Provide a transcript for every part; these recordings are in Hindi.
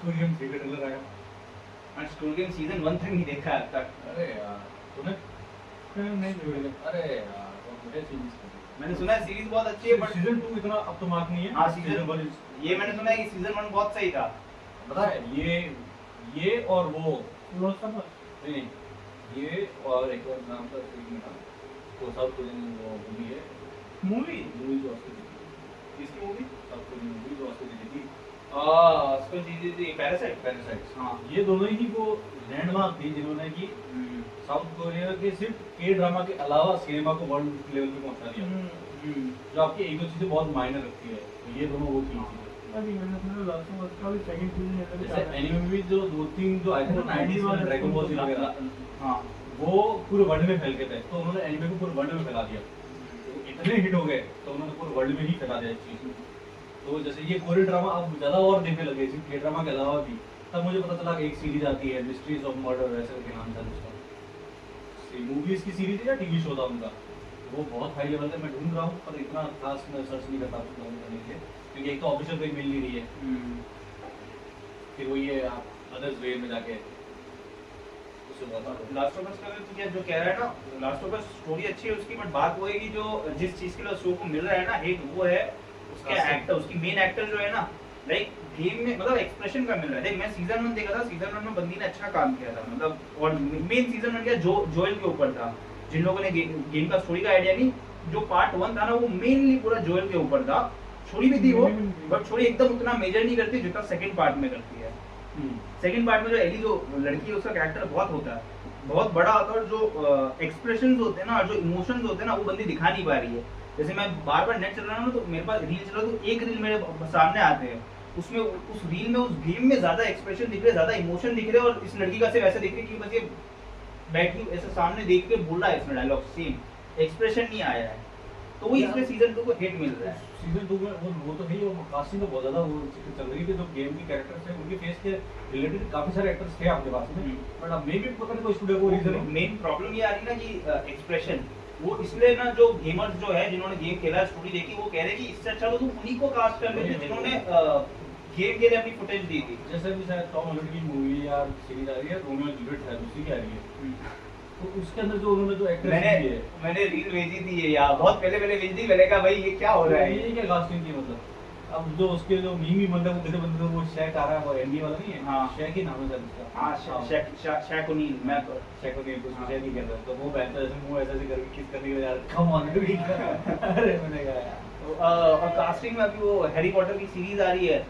स्टोरी गेम 3 का ट्रेलर आया। और स्टोरी गेम सीजन 1 तक नहीं देखा अब तक। अरे यार तूने नहीं जोड़े। अरे यार मुझे सीरीज मैंने सुना है सीरीज बहुत अच्छी है बट सीजन 2 इतना अब तो मार्क नहीं है। हाँ सीजन 1 ये मैंने सुना है कि सीजन 1 बहुत सही था। पता है ये और वो लॉस्ट ऑफ अस। नहीं ये और एक और नाम था सीरीज का तो साउथ कोरियन वो मूवी है मूवी जो ऑस्कर जीती इसकी मूवी साउथ कोरियन मूवी जो ऑस्कर जीती थी उसको जीती थी पैरासाइट। पैरासाइट्स। हाँ ये दोनों ही वो लैंडमार्क थी जिन्होंने कि साउथ कोरिया के सिर्फ के ड्रामा के अलावा सिनेमा को वर्ल्ड लेवल पे पहुंचा दिया जो आपकी एक दो चीजें बहुत मायने रखती है तो ये दोनों वो चीज थी। अभी मैंने सुना लॉस्ट ऑफ अस का भी सेकंड सीजन है। जैसे एनीमे में भी जो दो तीन जो आए थे ना 90s में ड्रैगन बॉल जी वगैरह हाँ वो पूरे वर्ल्ड में फैल गए थे तो उन्होंने एनीमे को पूरे वर्ल्ड में फैला दिया तो इतने हिट हो गए तो उन्होंने पूरे वर्ल्ड में ही फैला दिया इस चीज तो जैसे ये कोरियन ड्रामा अब ज्यादा और देखने लगे सिर्फ के ड्रामा के अलावा भी तब मुझे पता चला कि एक सीरीज आती है मिस्ट्रीज ऑफ मर्डर ऐसे के नाम था उसका मूवीज की सीरीज है या टीवी शो था उनका वो बहुत हाई लेवल पे मैं ढूंढ रहा हूँ पर इतना खास मैं सर्च नहीं करता करने के लिए क्योंकि एक तो ऑफिशियल कहीं मिल नहीं रही है फिर वो ये आप अदर्स वे में जाके लास्ट ऑफ अस का तो क्या जो कह रहा है ना लास्ट ऑफ अस स्टोरी अच्छी है उसकी बट बात वो है कि जो जिस चीज के लिए शो को मिल रहा है ना हिट वो है उसके एक्टर उसकी मेन एक्टर जो है ना लाइक गेम में मतलब एक्सप्रेशन का मिल रहा है। देख मैं सीजन 1 देखा था सीजन 1 में बंदी ने अच्छा काम किया था मतलब और मेन सीजन 1 क्या जोएल के ऊपर था जिन लोगों ने गेम का स्टोरी का आइडिया नहीं जो पार्ट 1 था ना वो मेनली पूरा जोएल के ऊपर था। स्टोरी भी थी वो बट स्टोरी एकदम उतना मेजर नहीं करती जितना सेकंड पार्ट में करती है। सेकंड पार्ट में जो एली जो लड़की है उसका कैरेक्टर बहुत होता है बहुत बड़ा होता है और जो एक्सप्रेशंस होते हैं ना और जो इमोशंस होते हैं ना वो बंदी दिखा नहीं पा रही है। जैसे मैं बार-बार नेट चल रहा हूं ना तो मेरे पास रील चल रहा है तो एक रील मेरे सामने आते हैं उसमें उस रील में उस गेम में ज्यादा एक्सप्रेशन दिख रहे ज्यादा इमोशन दिख रहे और इस लड़की का सिर्फ ऐसा दिख रहा है कि बस ये बैठी ऐसे सामने देख के बोल रहा है इसमें डायलॉग सेम एक्सप्रेशन नहीं आया है तो वो इसमें सीजन 2 को हिट मिल रहा है। सीजन 2 में वो तो है ही और कास्टिंग तो बहुत ज्यादा वो चल रही है जो गेम की कैरेक्टर्स हैं उनके फेस के रिलेटेड काफी सारे एक्टर्स थे आपके पास में बट अब मे भी पता नहीं कोई स्टूडियो को रीजन मेन प्रॉब्लम ये आ रही ना कि एक्सप्रेशन वो इसलिए ना जो गेमर्स जो है जिन्होंने गेम खेला स्टोरी देखी वो कह रहे कि इससे अच्छा तो तुम उन्हीं को कास्ट कर लेते जिन्होंने गेम के लिए अपनी फुटेज दी थी। जैसे भी शायद टॉम हॉलैंड की मूवी या सीरीज आ रही है रोमियो और जूलियट है दूसरी क्या आ रही है तो उसके अंदर जो उन्होंने जो एक्टर मैंने रील भेजी थी ये यार बहुत पहले भेजी थी मैंने कहा भाई ये क्या हो रहा है ये क्या कास्टिंग की मतलब अब जो उसके जो मीमी मतलब वो बंदे तो वो शैक आ रहा है वो एनडी वाला नहीं है हाँ शैक ही नाम है सर उसका हाँ शैक ओनील मैं तो शैक ओनील कुछ मुझे नहीं कहता तो वो बैठता है जैसे मुंह ऐसे ऐसे करके किस करने के यार कम ऑन अरे मैंने कहा यार और कास्टिंग में अभी वो हैरी पॉटर की सीरीज आ रही है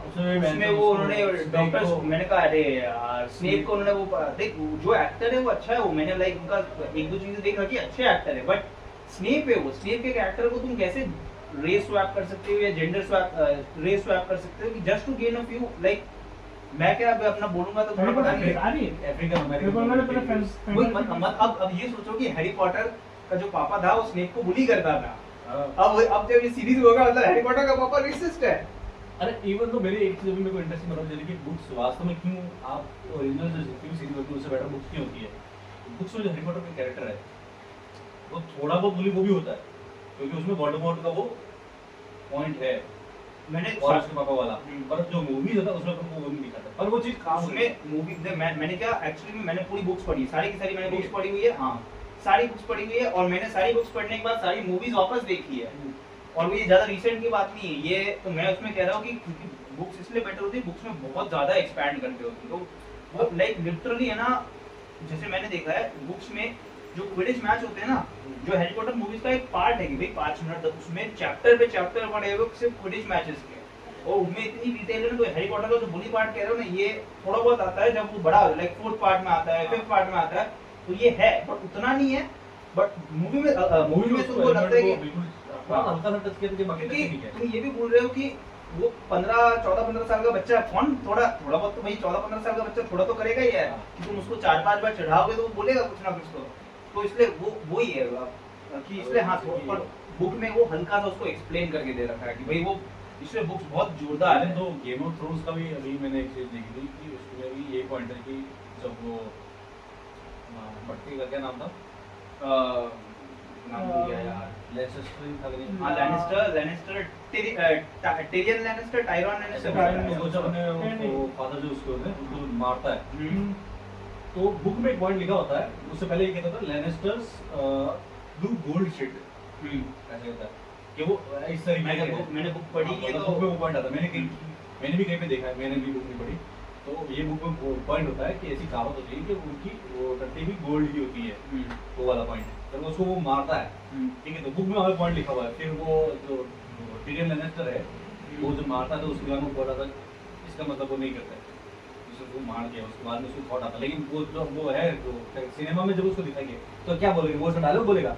उसमें वो उन्होंने डॉक्टर मैंने कहा अरे यार स्नेप को उन्होंने वो देख जो एक्टर है वो अच्छा है वो मैंने लाइक उनका एक दो चीजें देख रखी अच्छे एक्टर है बट स्नेप है वो स्नेप के कैरेक्टर को तुम कैसे रेस स्वैप कर सकते हो या जेंडर स्वैप रेस स्वैप कर सकते हो कि just to gain a few like मैं क्या अपना बोलूंगा तो थोड़ा पता नहीं अफ्रीकन अमेरिकन अब ये सोचो कि हैरी पॉटर का जो पापा था वो स्नेप को बुली करता था अब जब ये सीरीज होगा मतलब हैरी पॉटर का पापा रेसिस्ट है। अरे इवन तो मेरी एक चीज अभी मेरे को इंटरेस्टिंग बता रही है कि बुक्स वास्तव में क्यों आप ओरिजिनल जो जितनी भी सीरीज होती है उससे बेटर बुक्स क्यों होती है। बुक्स में जो हैरी पॉटर का कैरेक्टर है वो थोड़ा बहुत बुली वो भी होता है क्योंकि उसमें वोल्डेमॉर्ट का वो पॉइंट है मैंने और उसके पापा वाला पर जो मूवीज होता है उसमें तुमको वो नहीं दिखाता पर वो चीज काम उसमें मूवी मैंने क्या एक्चुअली में मैंने पूरी बुक्स पढ़ी सारी की सारी मैंने बुक्स पढ़ी हुई है। हाँ सारी बुक्स पढ़ी हुई है और मैंने सारी बुक्स पढ़ने के बाद सारी मूवीज वापस देखी है और वो ये ज्यादा रिसेंट की बात नहीं है ये तो मैं उसमें कह रहा हूँ कि बुक्स इसलिए बेटर होती है बुक्स में बहुत ज्यादा एक्सपैंड करके होती है तो वो लाइक लिटरली है ना जैसे मैंने देखा है बुक्स में जो क्विडिच मैच होते हैं ना जो हैरी पॉटर मूवीज का एक पार्ट है कि भाई 5 मिनट तक उसमें चैप्टर पे चैप्टर पढ़े हुए सिर्फ क्विडिच मैचेस के और उनमें इतनी डिटेल है तो हैरी पॉटर का जो बुली पार्ट कह रहे हो ना ये थोड़ा बहुत आता है जब वो बड़ा लाइक 4th पार्ट में आता है 5th पार्ट में आता है तो ये है बट उतना नहीं है बट मूवी में तुमको लगता है कि हल्का सा टच किया तो बाकी क्योंकि तुम ये भी बोल रहे हो कि वो 14-15 साल का बच्चा कौन थोड़ा बहुत तो भाई 14-15 साल का बच्चा थोड़ा तो करेगा ही है कि तुम उसको 4-5 बार चढ़ाओगे तो वो बोलेगा कुछ ना कुछ तो इसलिए वो ही है कि इसलिए हाँ पर बुक में वो हल्का सा उसको एक्सप्लेन करके दे रखा है कि भाई वो इसलिए बुक्स बहुत जोरदार है। तो गेम ऑफ थ्रोन्स का भी अभी मैंने एक चीज देखी थी कि उसमें भी ये पॉइंट है कि जब वो भट्टी का क्या नाम था नाम भूल गया यार लेसेस्टर था लेकिन हाँ Lannister Tyrion Lannister Tyrone Lannister Tyrion वो जब अपने नहीं। वो फादर जो उसको होते हैं उसको मारता है हम्म, तो बुक में एक पॉइंट लिखा होता है उससे पहले ये कहता था लेनेस्टर्स डू गोल्ड शिट ऐसे कहता है कि वो इस तरीके के हैं। मैंने बुक पढ़ी है मतलब तो बुक में वो पॉइंट आता है मैंने भी कहीं पे देखा है मैंने भी बुक नहीं पढ़ी तो ये बुक में पॉइंट होता है कि ऐसी कहावत होती है कि उनकी वो टट्टी भी गोल्ड की होती है वो वाला पॉइंट तो उसको वो मारता है ठीक है तो बुक में हमें पॉइंट लिखा हुआ है फिर वो जो टिरियन लेनेस्टर है वो जो मारता है तो उसके बाद में बोला था इसका मतलब वो नहीं करता है उसको मार दिया उसके बाद में उसको थॉट आता लेकिन वो जो वो है जो सिनेमा में जब उसको दिखाएंगे तो क्या बोलेंगे वो उसका डायलॉग बोलेगा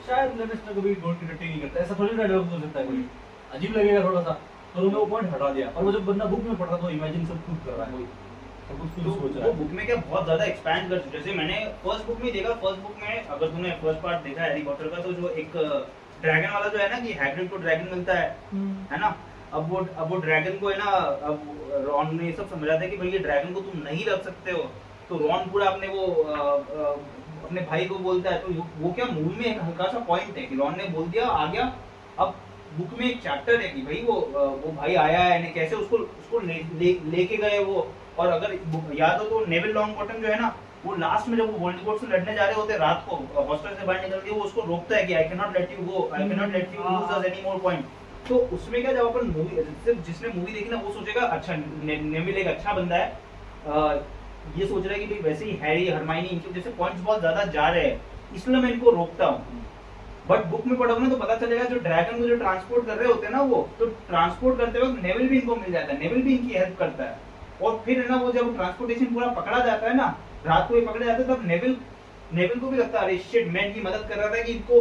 शायद लेनेस्टर कभी गोल्ड की टट्टी नहीं करता ऐसा थोड़ी ना डायलॉग हो सकता है कोई अजीब लगेगा थोड़ा सा तो उन्होंने वो पॉइंट हटा दिया और वो जब बंदा बुक में पढ़ रहा तो इमेजिन सब खुद कर रहा है सब कुछ तो खुद सोच रहा वो है बुक में क्या बहुत ज्यादा एक्सपैंड कर चुके जैसे मैंने फर्स्ट बुक में देखा फर्स्ट बुक में अगर तूने फर्स्ट पार्ट देखा हैरी पॉटर का तो जो एक ड्रैगन वाला जो है ना कि हैग्रिड को ड्रैगन मिलता है ना अब वो ड्रैगन को है ना अब रॉन ने ये सब समझा था कि भाई ये ड्रैगन को तुम नहीं रख सकते हो तो रॉन पूरा अपने वो अपने भाई को बोलता है तो वो क्या मूवी में एक हल्का सा पॉइंट है कि रॉन ने बोल दिया आ गया अब बुक में एक चैप्टर है कि भाई वो भाई आया है ने कैसे उसको लेके गए वो और अगर याद हो तो नेविल लॉन्गबॉटम जो है ना वो लास्ट में जब वो वोल्डेमॉर्ट से लड़ने जा रहे होते हैं रात को हॉस्टल से बाहर निकल के वो उसको रोकता है कि I can not let you go I can not let you lose us any more point तो उसमें क्या जब अपन मूवी सिर्फ जिसने मूवी देखी ना वो सोचेगा अच्छा नेविल एक अच्छा बंदा है ये सोच रहा है कि भाई वैसे ही हैरी हरमाइनी इनके जैसे पॉइंट्स बहुत ज्यादा जा रहे हैं इसलिए मैं इनको रोकता हूँ बट बुक में पढ़ोगे ना तो पता चलेगा जो ड्रैगन को जो ट्रांसपोर्ट कर रहे होते हैं ना वो तो ट्रांसपोर्ट करते वक्त नेविल भी इनको मिल जाता है नेविल भी इनकी हेल्प करता है और फिर है ना वो जब ट्रांसपोर्टेशन पूरा पकड़ा जाता है ना रात को ही पकड़ा जाता है तब नेविल को भी लगता है अरे शिट मैं इनकी मदद कर रहा था कि इनको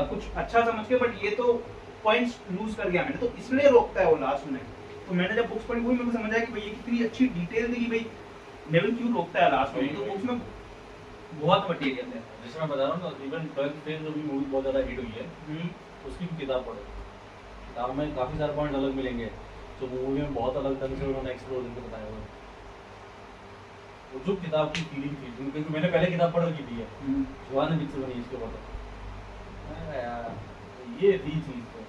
कुछ अच्छा समझ के बट ये तो पॉइंट्स लूज कर गया मैंने तो इसलिए रोकता है वो लास्ट में तो मैंने जब बुक्स पढ़ी वही मेरे को समझ आया कि भाई ये कितनी अच्छी डिटेल थी कि भाई नेविल क्यों रोकता है लास्ट में तो बुक्स में बहुत मटेरियल है जैसे मैं बता रहा हूँ ना इवन 12th फेल जो भी मूवी बहुत ज़्यादा हिट हुई है उसकी भी किताब पढ़ो किताब में काफ़ी सारे पॉइंट अलग मिलेंगे जो मूवी में बहुत अलग ढंग से उन्होंने एक्सप्लोर करके बताया हुआ है वो जो किताब की फीलिंग थी क्योंकि मैंने पहले किताब पढ़ रखी थी है जुबान ने पिक्चर बनी इसके ऊपर यार ये थी चीज़ तो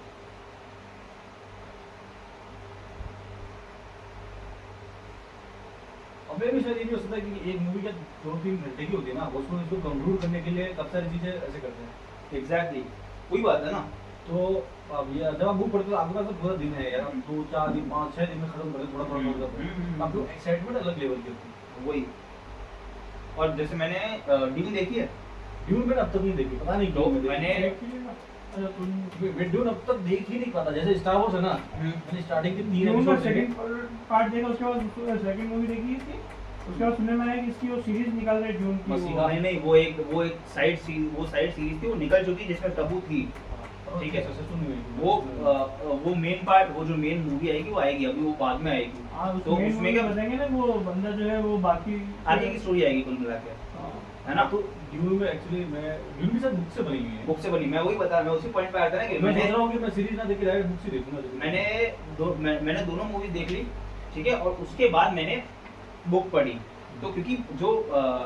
अब मैं भी शायद ये भी हो सकता है कि एक मूवी का 2-3 घंटे की होती है ना उसको इसको कंक्लूड करने के लिए काफ़ी सारी चीज़ें ऐसे करते हैं एग्जैक्टली वही बात है ना तो अब ये जब आप बुक पढ़ते हो आपके पास तो पूरा दिन है यार 2-4 दिन 5-6 दिन में खत्म कर थोड़ा थोड़ा नोट करते हैं आपको एक्साइटमेंट अलग लेवल की होती है वही और जैसे मैंने ड्यून देखी है ड्यून मैंने अब तक नहीं देखी पता नहीं क्यों मैंने ड्यून अब तक देख ही नहीं पाता जैसे स्टार वॉर्स है ना मैंने स्टार्टिंग के 3 ड्यून का एपिसोड देखे सेकंड पार्ट देखा उसके बाद सेकंड मूवी देखी थी उसके बाद सुनने में आया कि इसकी वो सीरीज निकाल रहे ड्यून की मसीहा। वो नहीं नहीं वो एक साइड सीरीज थी वो निकल चुकी जिसमें टबू थी ठीक है। सक्सेसफुल नहीं हुई वो मेन पार्ट वो जो मेन मूवी आएगी वो आएगी अभी वो बाद में आएगी हाँ तो उसमें उसमें क्या बताएंगे ना वो बंदा जो है वो बाकी आगे की स्टोरी आएगी कुल मिला के हाँ। है ना तो ड्यून में एक्चुअली मैं ड्यून भी शायद बुक से बनी हुई है बुक से बनी मैं वही बता मैं उसी पॉइंट पे आया था ना कि मैं सोच मैंने रहा हूँ कि मैं सीरीज ना देख के डायरेक्ट बुक से देखूंगा मैंने दोनों मूवीज देख ली ठीक है और उसके बाद मैंने बुक पढ़ी तो क्योंकि जो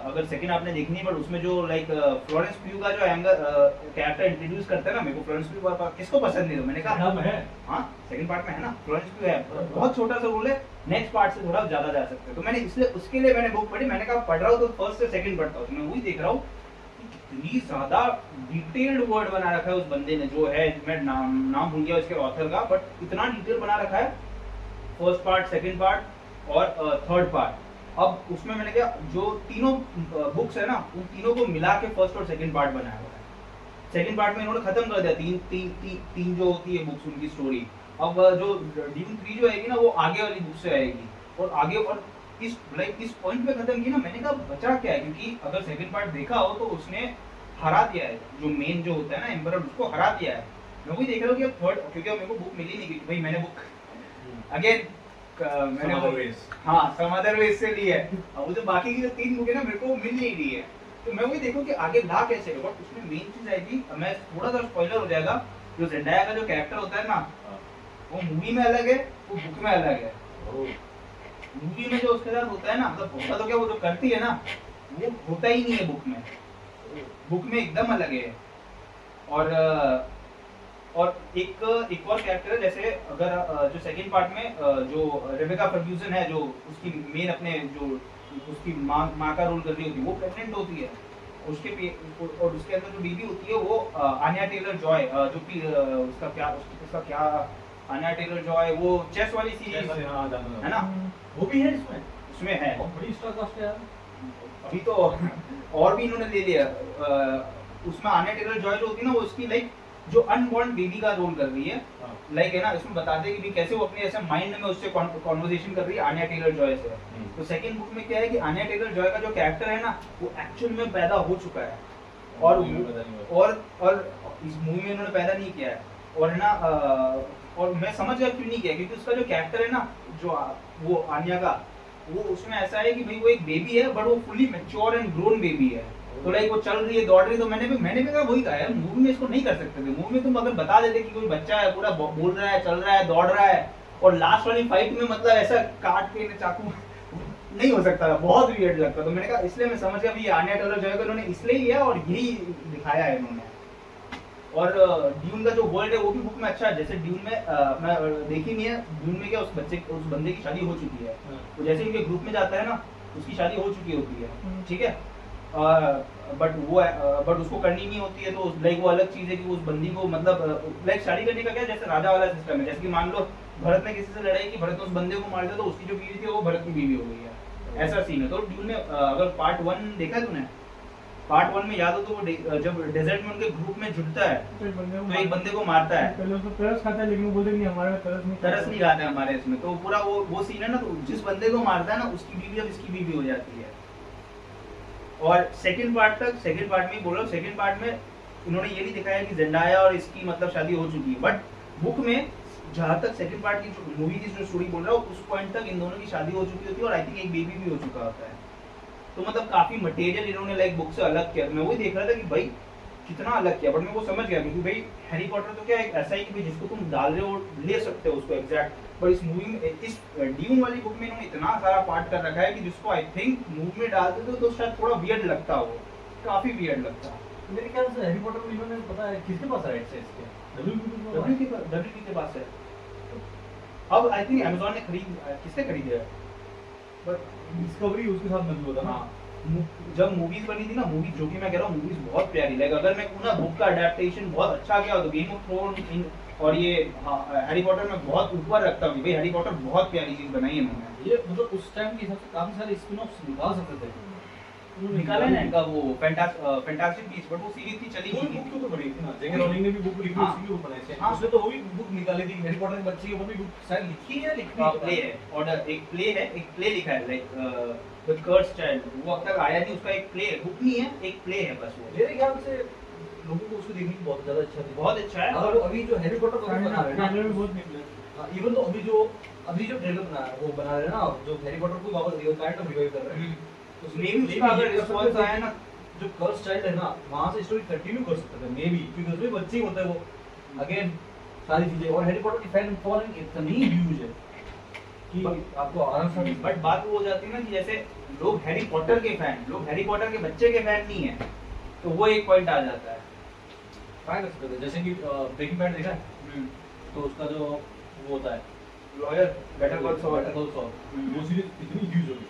अगर सेकंड आपने देखनी है बट उसमें जो लाइक फ्लोरेंस प्यू का जो एंगर कैरेक्टर इंट्रोड्यूस करता है ना मेरे को फ्लोरेंस प्यू किसको पसंद नहीं था मैंने कहा नाम है हाँ सेकंड पार्ट में है ना फ्लोरेंस प्यू है बहुत छोटा सा रोल है नेक्स्ट पार्ट से थोड़ा ज्यादा जा सकते हैं तो मैंने इसलिए उसके लिए मैंने बुक पढ़ी मैंने कहा पढ़ रहा हूँ तो फर्स्ट से सेकंड पढ़ता हूँ तो मैं वही देख रहा हूँ इतनी ज्यादा डिटेल्ड वर्ड बना रखा है उस बंदे ने जो है मैं नाम भूल गया उसके ऑथर का बट इतना डिटेल बना रखा है फर्स्ट पार्ट सेकंड पार्ट और थर्ड पार्ट अब उसमें मैंने क्या जो तीनों बुक्स है ना उन तीनों को मिला के फर्स्ट और सेकंड पार्ट बनाया हुआ है सेकंड पार्ट में इन्होंने खत्म कर दिया तीन जो होती है बुक्स उनकी स्टोरी अब जो ड्यून 3 जो आएगी ना वो आगे वाली बुक से आएगी और आगे और इस पॉइंट पे खत्म की ना मैंने कहा बचा क्या है क्योंकि अगर सेकंड पार्ट देखा हो तो उसने हरा दिया है जो मेन जो होता है ना एम्परर उसको हरा दिया है मैं वही देख रहा हूँ कि थर्ड क्योंकि मेरे को बुक मिली नहीं भाई मैंने बुक अगेन मैंने हाँ सम अदर वेज से ली है अब वो जो बाकी की जो 3 बुक है ना मेरे को मिल नहीं रही है तो मैं वही देखूं कि आगे ला कैसे बट उसमें मेन चीज आएगी मैं थोड़ा सा स्पॉइलर हो जाएगा जो जेंडाया का जो कैरेक्टर होता है ना वो मूवी में अलग है वो बुक में अलग है मूवी में जो उसके साथ होता है ना मतलब होता तो क्या वो जो करती है ना वो होता ही नहीं है बुक में एकदम अलग है और एक और कैरेक्टर है, जैसे अगर जो सेकंड पार्ट में जो रेबेका फर्ग्यूसन है, जो उसकी मेन अपने जो उसकी माँ का रोल कर रही होती है, वो प्रेग्नेंट होती है। और उसके अंदर जो बेबी होती है वो आन्या टेलर जॉय, जो कि उसका क्या आन्या टेलर जॉय, वो चेस वाली सीरीज है ना, वो भी है इसमें। उसमें है। बहुत बड़ी स्टार कास्ट है यार। अभी तो और भी इन्होंने ले लिया। उसमें आन्या टेलर जॉय जो होती है ना, वो उसकी लाइक जो अनबॉर्न बेबी का रोल कर रही है, लाइक है ना, इसमें बताते हैं कि कैसे वो अपने ऐसे माइंड में उससे कॉन्वर्सेशन कर रही है आन्या टेलर जॉय से। तो सेकंड बुक में क्या है कि आन्या टेलर जॉय का जो कैरेक्टर है ना, वो एक्चुअल में पैदा हो चुका है, और इस मूवी में उन्होंने पैदा नहीं किया है। और है ना, और मैं समझ गया क्यों नहीं किया, क्योंकि उसका जो कैरेक्टर है ना, जो वो आन्या का, वो उसमें ऐसा है कि भाई वो एक बेबी है, बट वो fully mature and grown baby है। तो लाइक वो चल रही है, दौड़ रही है, तो मैंने भी कहा वही कहा यार, मूवी में इसको नहीं कर सकते थे। मूवी में तुम अगर बता देते कि कोई बच्चा है, पूरा बोल रहा है, चल रहा है, दौड़ रहा है, और लास्ट वाली फाइट में मतलब ऐसा काट के चाकू नहीं हो सकता था, बहुत वियर्ड लगता। तो मैंने कहा, इसलिए मैं समझ गया भी आन्या टेलर जॉय को इन्होंने इसलिए लिया और यही दिखाया है इन्होंने। और ड्यून का जो वर्ल्ड है वो भी बुक में अच्छा है। जैसे ड्यून में मैं देखी नहीं है, ड्यून में क्या उस बंदे की शादी हो चुकी है, तो जैसे इनके ग्रुप में जाता है ना, उसकी शादी हो चुकी होती है, ठीक है, बट उसको करनी नहीं होती है। तो लाइक वो अलग चीज है कि उस बंदी को मतलब लाइक शादी करने का क्या, जैसे राजा वाला सिस्टम है। जैसे कि मान लो भरत ने किसी से लड़ाई की, भरत ने उस बंदे को मार दिया, तो उसकी जो बीवी थी वो भरत की बीवी हो गई है, ऐसा सीन है। तो ड्यून में अगर पार्ट 1 देखा है तूने, पार्ट 1 में याद हो तो वो जब डेजर्ट में उनके ग्रुप में जुटता है तो एक बंदे को मारता है, पहले उसको तरस खाता है, लेकिन वो बोलते नहीं हमारे में तरस नहीं खाता है हमारे इसमें। तो पूरा वो सीन है ना, तो जिस बंदे को मारता है ना, उसकी बीवी अब इसकी बीवी हो जाती है। और सेकंड पार्ट में ही बोल रहा हूँ, सेकंड पार्ट में उन्होंने ये नहीं दिखाया कि जेंडाया और इसकी मतलब शादी हो चुकी है, बट बुक में जहाँ तक सेकंड पार्ट की जो मूवी की जो स्टोरी बोल रहा हूँ, उस पॉइंट तक इन दोनों की शादी हो चुकी होती है, और आई थिंक एक बेबी भी हो चुका होता है। तो मतलब काफी मटेरियल इन्होंने लाइक बुक से अलग किया। मैं वही देख रहा था कि भाई कितना अलग किया, बट मैं वो समझ गया, क्योंकि भाई हैरी पॉटर तो क्या एक ऐसा ही कि जिसको तुम डाल रहे हो ले सकते हो उसको एग्जैक्ट, पर इस मूवी में, इस ड्यून वाली बुक में इन्होंने इतना सारा पार्ट कर रखा है कि जिसको आई थिंक मूवी में डाल देते तो शायद थोड़ा वियर्ड लगता हो, काफी वियर्ड लगता। मेरे ख्याल से हैरी पॉटर में इन्होंने पता है किसके पास राइट्स है इसके, WB के पास है। अब आई थिंक Amazon ने किसने खरीदे है, बट डिस्कवरी उसके साथ मिल होता ना। जब मूवीज बनी थी ना, मूवीज जो कि मैं कह रहा हूँ मूवीज बहुत प्यारी, लाइक अगर मैं ना बुक का अडेप्टेशन बहुत अच्छा गया तो गेम ऑफ थ्रोन और ये हैरी पॉटर में बहुत ऊपर रखता हूँ भाई। हैरी पॉटर बहुत प्यारी चीज बनाई है इन्होंने। ये मतलब उस टाइम के हिसाब से काफी सारे स्पिन-ऑफ्स निकाल सकते थे, निकाला है ना इनका वो फैंटास्टिक बीस्ट, बट वो सीरीज थी चली कोई नहीं बुक तो बनी थी ना, जेके रोलिंग ने भी बुक लिखी, हाँ। उसकी भी बुक बनाई थी। हाँ। उसने तो वो भी बुक निकाली थी, हैरी पॉटर के बच्चे के ऊपर भी बुक शायद लिखी है, प्ले है, और एक प्ले लिखा है लाइक द कर्स चाइल्ड, वो अब तक आया नहीं, उसका एक प्ले है, बुक नहीं है, एक प्ले है बस वो। मेरे ख्याल से लोगों को उसको देखने की बहुत ज्यादा इच्छा थी, बहुत अच्छा है। और अभी जो हैरी पॉटर का बना रहे हैं ना, ट्रेलर भी बहुत निकले। इवन तो अभी जो ट्रेलर बना रहा है वो बना रहे हैं ना, जो हैरी पॉटर को वापस काइंड ऑफ रिवाइव कर रहे हैं, उसमें भी उसका अगर रिस्पांस आया ना, जो कर्स चाइल्ड है ना, वहां से स्टोरी कंटिन्यू कर सकते थे मे बी, क्योंकि उसमें बच्चे ही होते हैं वो अगेन सारी चीजें। और हैरी पॉटर की फैन फॉलोइंग इतनी ह्यूज है कि आपको आराम से। बट बात वो हो जाती है ना कि जैसे लोग हैरी पॉटर के फैन, लोग हैरी पॉटर के बच्चे के फैन नहीं है, तो वो एक पॉइंट आ जाता है। ट्राई कर सकते थे, जैसे कि ब्रेकिंग बैड देखा है, तो उसका जो वो होता है लॉयर बेटर कॉल सॉल, वो सीरीज इतनी ह्यूज होगी,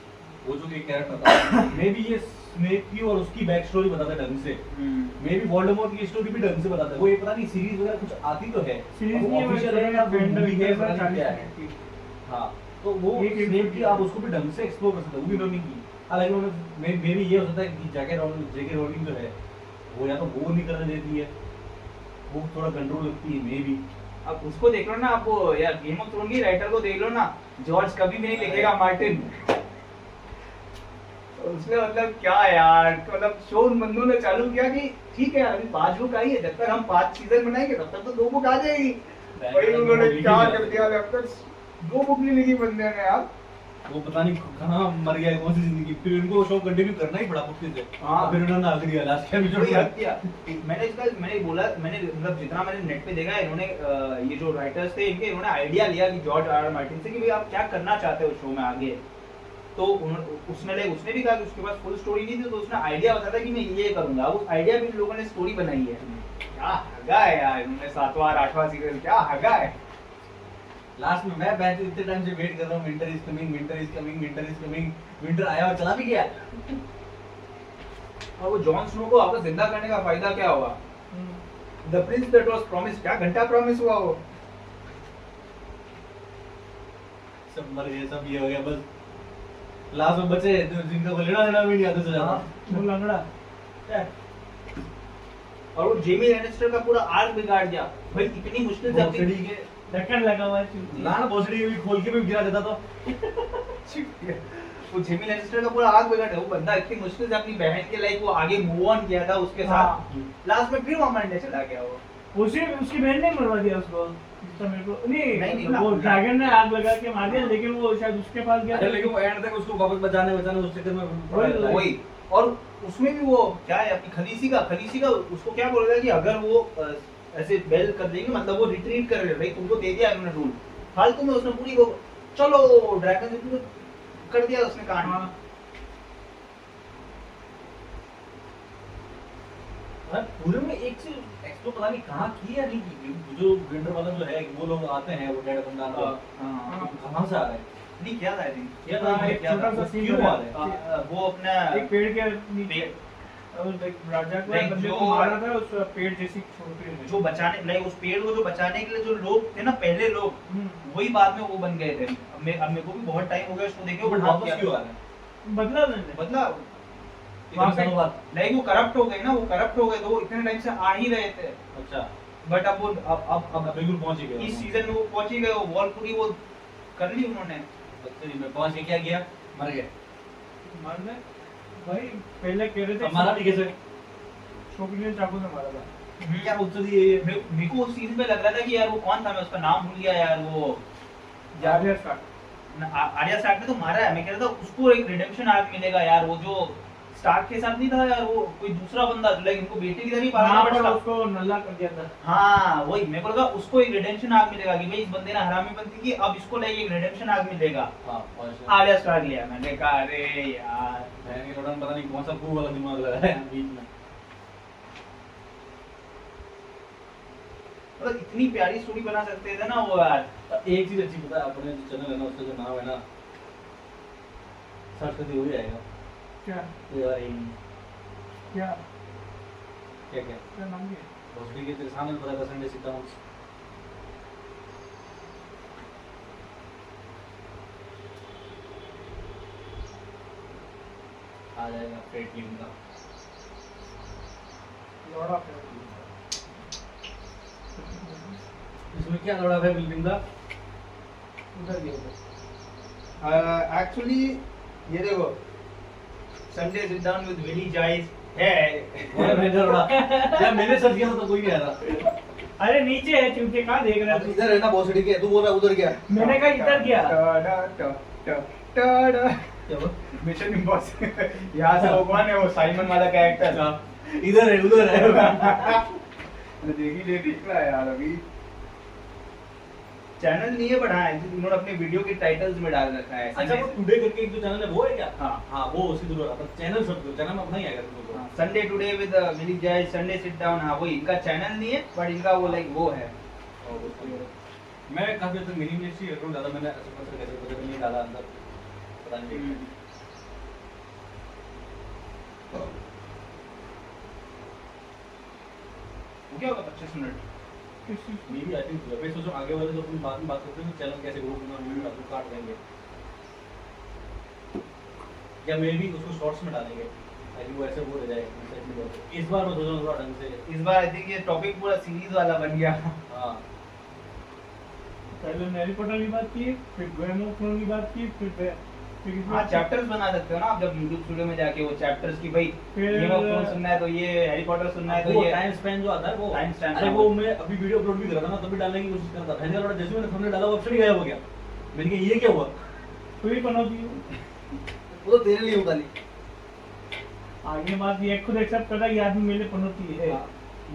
वो जो एक कैरेक्टर था मे बी ये स्नेक की और उसकी बैक स्टोरी बताता है ढंग से, मे बी वोल्डेमॉर्ट की स्टोरी भी ढंग से बताता है। वो ये पता नहीं सीरीज वगैरह कुछ आती तो है, सीरीज वो नहीं है, ऑफिशियल है या मूवी है, पता नहीं क्या है। हाँ, तो वो स्नेक की आप उसको भी ढंग से एक्सप्लोर कर सकते हो, वो भी उन्होंने की। हालांकि उन्होंने मे बी ये हो सकता है कि जेके रोलिंग जो है वो या तो वो नहीं करने देती है, वो थोड़ा कंट्रोल रखती है मे बी। अब उसको देख लो ना, आप वो यार गेम ऑफ थ्रोन की राइटर को देख लो ना, जॉर्ज कभी भी नहीं लिखेगा मार्टिन। उसने मतलब क्या यार, मतलब शो उन बंदों ने चालू किया कि ठीक है अभी 5 बुक आई है, जब तक हम 5 सीजन बनाएंगे तब तक तो 2 बुक आ जाएगी। भाई उन्होंने क्या कर दिया, जब तक 2 बुक नहीं लिखी बंदे ने यार, वो पता नहीं कहाँ मर गया, कौन सी जिंदगी, फिर उनको शो कंटिन्यू करना ही पड़ा मुश्किल से। हाँ। फिर उन्होंने आखिरी लास्ट के एपिसोड हद किया। मैंने मतलब जितना मैंने नेट पे देखा, इन्होंने ये जो राइटर्स थे इनके, इन्होंने आइडिया लिया कि जॉर्ज आर मार्टिन से कि भाई आप क्या करना चाहते हो शो में आगे। तो उसने भी कहा कि उसके पास फुल स्टोरी नहीं थी, तो उसने आइडिया बताया कि मैं ये करूंगा। उस आइडिया भी लोगों ने स्टोरी बनाई है। क्या हगा है यार इन्होंने 7वां और 8वां सीजन क्या हगा है। लास्ट में मैं बैठ इतने टाइम से वेट कर रहा हूँ, winter is coming, winter is coming, winter is coming, winter आया और चला भी गया। और वो जॉन स्नो को वापस जिंदा करने का फायदा क्या हुआ? The Prince that was promised, क्या घंटा प्रॉमिस हुआ वो। सब मर गए, सब ये हो गया, बस लास्ट में बचे जिनका को लेना देना भी नहीं आता से ज्यादा। वो लंगड़ा और वो जेमी लैनिस्टर का पूरा आर्क बिगाड़ दिया भाई, इतनी मुश्किल से अपनी भोसड़ी के ढक्कन लगा हुआ है लाना भोसड़ी भी खोल के भी गिरा देता तो। वो जेमी लैनिस्टर का पूरा आर्क बिगाड़ दिया। वो बंदा इतनी मुश्किल से अपनी बहन के लाइक वो आगे मूव ऑन किया था उसके साथ, लास्ट में फिर वहां मरने चला गया वो। उसकी बहन ने मरवा दिया उसको, तो मेरे को नहीं, वो ड्रैगन ने आग लगा के मार दिया, लेकिन वो शायद उसके पास गया अरे लेकिन वो एंड तक उसको वापस बचाने उस चक्कर में वही। और उसमें भी वो क्या है अपनी खलीसी का उसको क्या बोल रहा है कि अगर वो ऐसे बेल कर देंगे मतलब वो रिट्रीट कर रहे हैं भाई, तुमको दे दिया उन्होंने रूल, फालतू में उसने पूरी वो चलो ड्रैगन से पूरा कर दिया उसने कांड। हाँ। पूरे में एक चीज एक्सप्लोर पता नहीं कहाँ की या नहीं की, जो विंटर वाला जो है वो लोग आते हैं वो डेड बंदा हाँ कहाँ से आ रहे हैं? नहीं क्या था आई थिंक क्या था एक क्या छोटा था सा सीन क्यों है। आ रहे हैं? वो अपना एक पेड़ के नीचे और एक राजा को Like बंदे को जो- मारा था, उस पेड़ जैसी छोटी जो बचाने लाइक उस पेड़ को जो बचाने के लिए जो लोग थे ना पहले लोग, वही बाद में वो बन गए थे। अब मेरे को भी बहुत टाइम हो गया उसको देखे, वो वो वापस क्यों आ रहे हैं? बदला मैंने बदला इतने सालों बाद? लाइक वो करप्ट हो गए ना, वो करप्ट हो गए तो वो इतने टाइम से आ ही रहे थे, अच्छा बट अब वो अब बिल्कुल पहुंच ही गए इस सीजन में वो पहुंच ही गए, वो वॉल पूरी वो कर ली उन्होंने। बदतमीजी में पहुंच के क्या किया? मर गए। मारने भाई पहले कह रहे थे हमारा भी कैसे छोकरी ने चाकू से मारा था। क्या उत्तर दिए ये? मेरे को उस सीन में लग रहा था कि यार वो कौन था, मैं उसका नाम भूल गया यार, वो आर्या स्टार्क। आर्या स्टार्क ने तो मारा है, मैं कह रहा था उसको एक रिडेम्पशन आर्क मिलेगा यार, वो जो स्टार्क के साथ नहीं था यार, वो कोई दूसरा बंदा लाइक इनको बेटे की तरह ही पाला हाँ, बट पर उसको नल्ला कर दिया था। हाँ वही मेरे को लगा उसको एक रिडेम्पशन आर्क मिलेगा कि भाई इस बंदे ने हरामीपंती की, अब इसको लाइक एक रिडेम्पशन आर्क मिलेगा। हाँ पहुंच आर्या स्टार्क लिया, मैंने कहा अरे यार बहन के लौटन पता नहीं कौन सा कू वाला दिमाग लगा है बीच में। मतलब इतनी प्यारी स्टोरी बना सकते थे ना वो यार। एक चीज अच्छी पता है, अपने जो चैनल है ना उसका जो नाम है ना सर्च करते हुए आएगा क्या तो यार ये क्या क्या क्या क्या नाम है? भोसड़ी के तेरे सामने पता कर संडे सीता हूँ आ जाएगा पेट टीम का लौड़ा इसमें क्या लड़ा है बिल्डिंग का? उधर गया उधर। एक्चुअली ये देखो Sunday sit down with Willie Geist है। और मैं लड़ा यार मैंने सर्च किया था तो कोई नहीं आया था। अरे नीचे है चूतिया, कहाँ देख रहा है तू? इधर है ना भोसड़ी के, तू बोल रहा उधर गया मैंने कहा इधर गया। क्या बोल? मिशन इम्पॉसिबल यहाँ से वो कौन है वो साइमन वाला कैरेक्टर इधर है उधर है देखी देख रहा है यार अभी चैनल नहीं है बट हाँ उन्होंने अपने वीडियो के टाइटल्स में डाल रखा है। अच्छा वो टुडे करके एक जो चैनल है वो है क्या? हाँ हाँ वो उसी दूर आता चैनल सब चैनल में अपना ही आएगा तुमको। Sunday today with Willie Geist Sunday sit down, हाँ वो इनका चैनल नहीं है बट इनका वो लाइक वो है। और उसको मैं काफी हद तक मिनी मिर्ची अकाउंट डाला मैंने, ऐसे पता कैसे पता नहीं डाला अंदर पता नहीं। वो क्या होगा 25 minute may be I think मैं सोचो आगे वाले जो अपन बाद में बात करते हैं कि चैनल कैसे ग्रो करना वीडियो डाल काट देंगे या मे बी उसको शॉर्ट्स में डालेंगे ताकि वो ऐसे वो रह जाए। इस बार मैं सोच रहा हूँ थोड़ा ढंग से इस बार आई थिंक ये टॉपिक पूरा सीरीज वाला बन गया। हाँ पहले हैरी पॉटर की बात की, फिर गेम ऑफ थ्रोन की बात की, फिर हाँ चैप्टर्स बना सकते हो ना आप जब YouTube स्टूडियो में जाके वो चैप्टर्स की भाई फिर- गेम ऑफ थ्रोन्स सुनना है तो ये हैरी पॉटर सुनना है तो वो ये टाइम स्पेन जो आता है वो Time span, अरे हाँ। वो मैं अभी वीडियो अपलोड भी कर रहा था ना तभी डालने की कोशिश कर रहा था मैंने थोड़ा जैसे मैंने थंबनेल डाला वो ऑप्शन ही गायब हो गया। मैंने कहा ये क्या हुआ? तू ही बनोगी। वो तो तेरे लिए होगा नहीं। आगे बात ये खुद एक्सेप्ट करता है कि आदमी मेरे पनौती है। हाँ,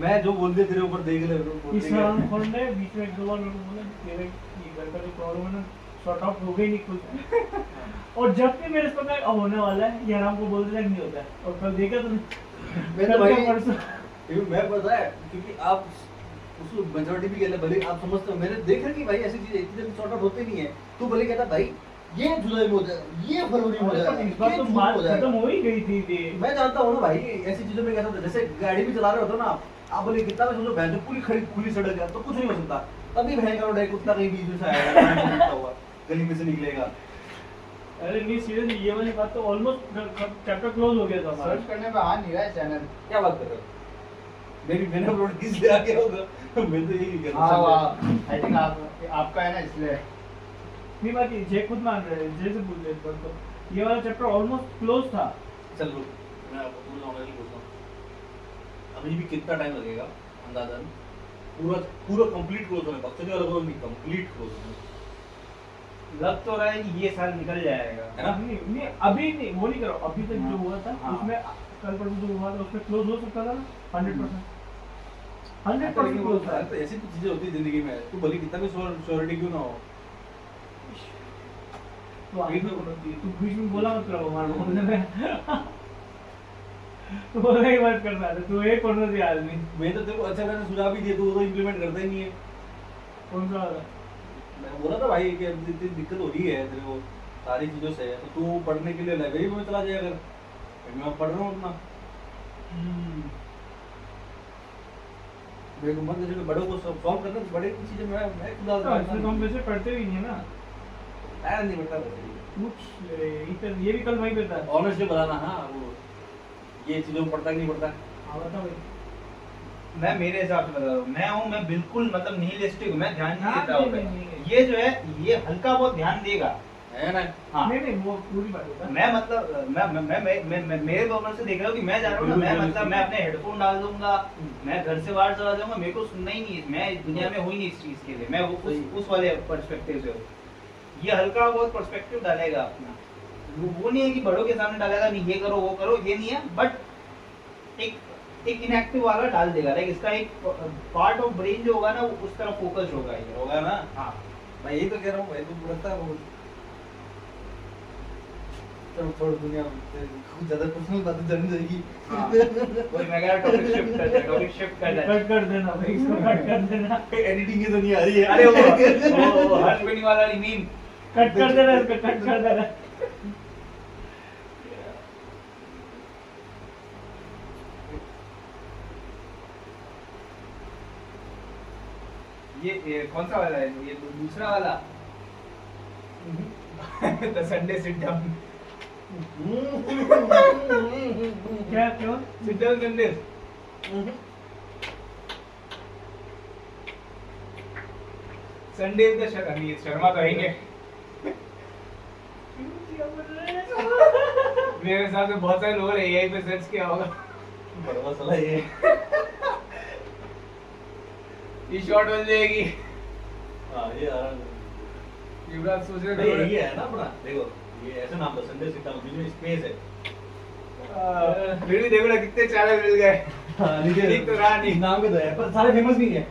मैं जो बोल दिया तेरे ऊपर देख ले इस राउंड फोन ने बीच में एक दो बार मेरे को बोला तेरे ये घर का जो प्रॉब्लम है ना सॉर्ट आउट हो गई नहीं कुछ। और जब भी मेरे को होने वाला है ये आराम को बोलते नहीं होता है। और कल देखा तुमने मैं तो भाई परसों क्योंकि मैं पता है, क्योंकि आप उसको मेजॉरिटी भी कहते भले आप समझते हो, मैंने देख रहा कि भाई ऐसी चीजें इतनी जल्दी सॉर्ट आउट होते नहीं है। तू भले कहता भाई ये जुलाई में हो जाए, ये फरवरी में हो जाए, इस बार ये तो जून में बात हो जाए। खत्म हो ही गई थी ये। मैं जानता हूँ ना भाई ऐसी चीजों में कैसा होता है, जैसे गाड़ी भी चला रहे होते हो ना आप बोले कितना भी सोचो बहन पूरी खड़ी खुली सड़क है तो कुछ नहीं हो सकता, तभी बहन का रोड कुत्ता कहीं बीच में से आएगा हुआ गली में से निकलेगा। अरे नहीं सीरियसली ये वाली बात तो ऑलमोस्ट चैप्टर क्लोज हो गया था हमारा। सर्च करने पे आ नहीं रहा है चैनल। क्या बात कर रहे हो? मैंने अपलोड किस लिए आ गया होगा? मैं तो यही कह हाँ रहा हूँ। आई थिंक आपका है ना इसलिए। नहीं बाकी जय खुद मान रहे हैं, जय से पूछ ले पर तो ये वाला चैप्टर ऑलमोस्ट क्लोज था। चल रुक, मैं आपको पूरा ऑनलाइन पूछता हूँ, अभी भी कितना टाइम लगेगा अंदाजन पूरा पूरा कंप्लीट क्लोज होने तक? चलिए अलग नहीं, कंप्लीट क्लोज होने लग तो रहा है कि ये साल निकल जाएगा, है ना? नहीं नहीं अभी नहीं, वो नहीं करो, अभी तक जो हुआ था हाँ। उसमें कल परसों जो हुआ था उसमें क्लोज हो सकता था ना 100%। 100% क्लोज था। तो ऐसी कुछ चीजें होती है जिंदगी में, तू भले कितना भी श्योरिटी क्यों ना हो। तो आगे भी बोलो तू बीच में बोला मत करो हमारे बोलने में। तू बोलने की बात करता है, तू एक कौन सी आदमी मैं तो तेरे को अच्छा खासा सुझाव भी दिया, तू वो तो इम्प्लीमेंट करता ही नहीं है। कौन सा वाला? मैं बोला था भाई कि अब इतनी दिक्कत हो रही है तेरे को सारी चीजों से, तो तू पढ़ने के लिए लाइब्रेरी में चला जाए। अगर मैं पढ़ रहा हूँ अपना, मेरे को मत जैसे बड़ों को सॉल्व करना, बड़े की चीजें मैं खुदा इसमें तो हम वैसे पढ़ते भी नहीं है ना नहीं पढ़ता वैसे। कुछ ये भी कल वहीं पे था। ऑनेस्टली बताना। हाँ वो ये चीजों को पढ़ता कि नहीं पढ़ता? हाँ बता भाई। मैं मेरे हिसाब से बता रहा हूँ, मैं बिल्कुल मतलब निहिलिस्टिक हूँ, मैं ध्यान नहीं हाँ, देता हूँ। नहीं, नहीं। ये जो है ये हल्का बहुत ध्यान देगा, है ना? हाँ। नहीं नहीं वो पूरी बात होता है। मैं मतलब मैं मेरे बबल से देख रहा हूँ कि मैं जा रहा हूँ ना, मैं मतलब मैं अपने हेडफोन डाल दूंगा, मैं घर से बाहर चला जाऊंगा, मेरे को सुनना ही नहीं है, मैं इस दुनिया में हुई नहीं इस चीज के लिए, मैं वो उस वाले पर्सपेक्टिव से हूँ। ये हल्का बहुत पर्सपेक्टिव डालेगा अपना, वो नहीं है कि बड़ों के सामने डालेगा नहीं ये करो वो करो, ये नहीं है, बट एक इनएक्टिव वाला डाल देगा, लाइक इसका एक पार्ट ऑफ ब्रेन जो होगा ना वो उस तरफ फोकस होगा ये। होगा ना? हाँ मैं यही तो कह रहा हूँ भाई, तू लगता है वो चलो छोड़ दुनिया कुछ ज्यादा पर्सनल बातें जानी जाएगी। हाँ। वही मैं कह रहा टॉपिक शिफ्ट कर दे। कट कर देना भाई, इसको कट कर देना। एडिटिंग की तो नहीं आ रही है। अरे वो हर्ष बेनीवाल वाली मीम कट कर देना, इसको कट कर देना। ये कौन सा वाला है? ये दूसरा वाला द संडे सिट डाउन। क्या क्यों? Sit down Sunday. Sunday the Sharma तो आएंगे मेरे हिसाब से बहुत सारे लोगों ने एआई पे सर्च किया होगा बड़ा साला ये शॉर्ट बन जाएगी। हाँ ये आराम से। युवराज सोच रहे नहीं, थे ये है ना अपना, देखो ये ऐसा नाम था संडे सिट डाउन, बीच में स्पेस है। फिर भी देखो ना कितने चैनल मिल गए। हाँ, ठीक तो रहा नहीं। नाम के तो है पर सारे फेमस नहीं है।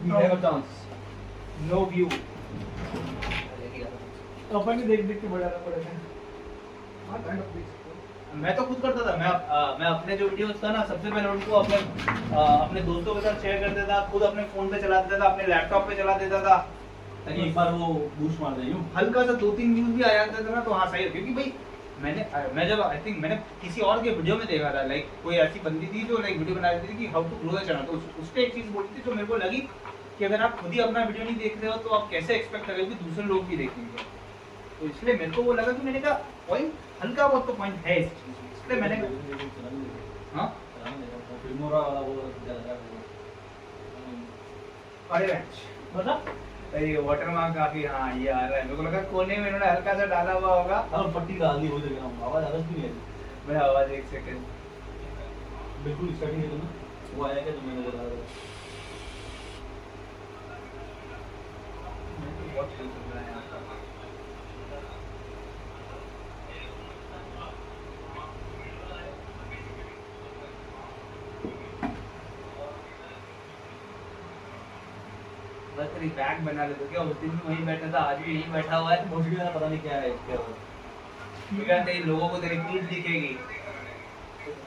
We have a chance. No view. तो अपन भी देख देख के बढ़ाना पड़ेगा। मैं तो खुद करता था, मैं अपने जो वीडियोस था ना सबसे पहले उनको अपने दोस्तों के साथ शेयर कर देता, खुद अपने फोन पे चला देता था, अपने लैपटॉप पे चला देता था, ताकि एक बार वो बूस्ट मार दे यूं। हल्का सा 2-3 व्यूज भी आ जाते थे ना तो हाँ सही है। क्योंकि भाई मैं जब आई थिंक मैंने किसी और के वीडियो में देखा था, लाइक कोई ऐसी बंदी थी जो लाइक वीडियो बना रही थी कि how to grow the channel, तो उसने एक चीज बोली थी जो मेरे को लगी कि अगर आप खुद ही अपना वीडियो नहीं देख रहे हो तो आप कैसे एक्सपेक्ट करोगे कि दूसरे लोग भी देखेंगे। तो इसलिए मेरे को वो लगा कि मैंने कहा पॉइंट हल्का बहुत तो पॉइंट है इस चीज में, इसलिए मैंने हाँ फिल्मोरा वाला वो ज्यादा अरे बता ये वाटरमार्क काफी हाँ ये आ रहा है, मेरे को लगा कोने में इन्होंने हल्का सा डाला हुआ होगा। और पट्टी डाल दी हो जाएगा, आवाज आवाज भी नहीं आती। मैं आवाज एक सेकंड बिल्कुल स्टार्टिंग है ना वो आया क्या जो मैंने बोला था। बहुत चल रहा है यहाँ का। बस तेरी बैग बना ले तो क्या, उस दिन भी वहीं बैठा था आज भी यहीं बैठा हुआ है। मुझे भी पता नहीं क्या है क्या हो। क्या तेरे लोगों को तेरी फीड दिखेगी।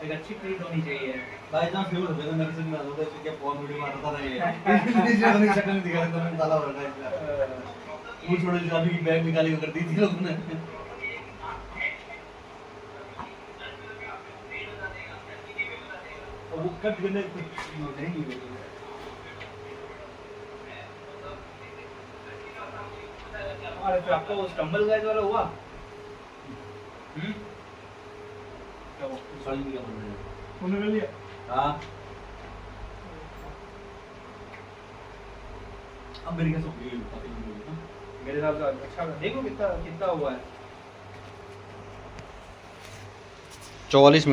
एक अच्छी प्रिंट होनी चाहिए। बाय चांस फेमस हो गया तो मेरे से ना होता है कि फोन वीडियो में आता था ये इसलिए अपनी शक्ल नहीं दिखा रहा था, मैंने साला भर रहा वो छोटे जादू की बैग निकाली कर दी थी लोगों ने। और वो कट करने कुछ नहीं हुई। और फिर आपको वो स्टम्बल गाइस वाला हुआ? क्या वो साड़ी क्या बोल रहे हैं? तूने कर लिया? हाँ अब मेरी कैसे हो गई काफी दिन हो गई ना। मेरे हिसाब से अच्छा देखो कितना कितना हुआ है। 44